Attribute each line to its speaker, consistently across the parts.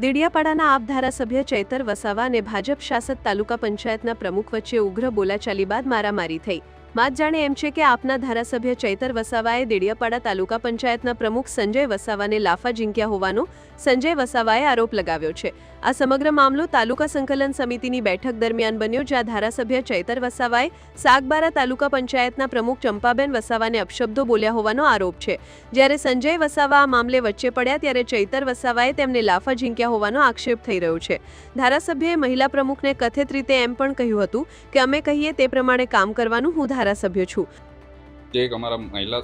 Speaker 1: દેડિયાપાડાના આપ ધારાસભ્ય ચૈતર વસાવા અને ભાજપ શાસિત તાલુકા પંચાયતના પ્રમુખ વચ્ચે ઉગ્ર બોલાચાલી બાદ મારામારી થઈ. વાત જાણે એમ છે કે આપના ધારાસભ્ય ચૈતર વસાવાએ દેડિયાપાડા તાલુકા પંચાયતના પ્રમુખ સંજય વસાવાને લાફા ઝીંક્યા હોવાનો સંજય વસાવાએ આરોપ લગાવ્યો છે. આ સમગ્ર મામલો તાલુકા સંકલન સમિતિની બેઠક દરમિયાન બન્યો, જ્યાં ધારાસભ્ય ચૈતર વસાવાએ સાગબારા તાલુકા પંચાયતના પ્રમુખ ચંપાબેન વસાવાને અપશબ્દો બોલ્યા હોવાનો આરોપ છે. જ્યારે સંજય વસાવા આ મામલે વચ્ચે પડ્યા ત્યારે ચૈતર વસાવાએ તેમને લાફા ઝીંક્યા હોવાનો આક્ષેપ થઈ રહ્યો છે. ધારાસભ્યએ મહિલા પ્રમુખને કથિત રીતે એમ પણ કહ્યું હતું કે અમે કહીએ તે પ્રમાણે કામ કરવાનું હું ધારાસભ્ય છું.
Speaker 2: જે એક અમારા મહિલા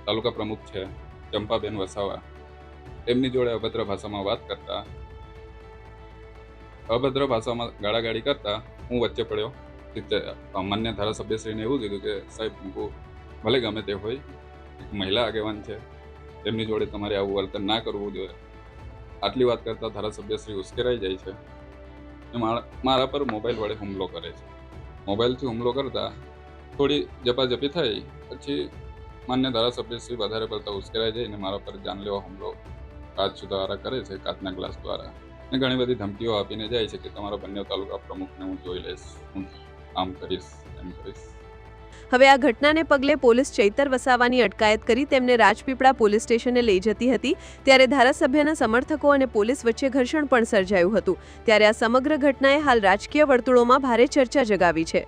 Speaker 2: તાલુકા પ્રમુખ છે ચંપાબેન વસાવા, એમની જોડે અભદ્ર ભાષામાં વાત કરતા, અભદ્ર ભાષામાં ગાળાગાળી કરતા હું વચ્ચે પડ્યો. માન્ય ધારાસભ્યશ્રીને એવું કીધું કે સાહેબ, ભલે ગમે તે હોય, મહિલા આગેવાન છે, એમની જોડે તમારે આવું વર્તન ના કરવું જોઈએ. આટલી વાત કરતા ધારાસભ્યશ્રી ઉશ્કેરાઈ જાય છે. મારા પર મોબાઈલ વડે હુમલો કરે છે. મોબાઈલથી હુમલો કરતા થોડી ઝપાઝપી થઈ, પછી માન્ય ધારાસભ્યશ્રી વધારે પડતા ઉશ્કેરાઈ જાય અને મારા પર જાનલેવા હુમલો કાચ દ્વારા કરે છે, કાચના ગ્લાસ દ્વારા, અને ઘણી બધી ધમકીઓ આપીને જાય છે કે તમારા બંને તાલુકા પ્રમુખને હું જોઈ લઈશ, હું આમ કરીશ, એમ કરીશ.
Speaker 1: હવે આ ઘટનાને પગલે પોલીસ ચૈતર વસાવાની અટકાયત કરી તેમને રાજપીપળા પોલીસ સ્ટેશને લઈ જતી હતી. ત્યારે ધારાસભ્યના સમર્થકો અને પોલીસ વચ્ચે ઘર્ષણ પણ સર્જાયું હતું. ત્યારે આ સમગ્ર ઘટનાએ હાલ રાજકીય વર્તુળોમાં ભારે ચર્ચા જગાવી છે.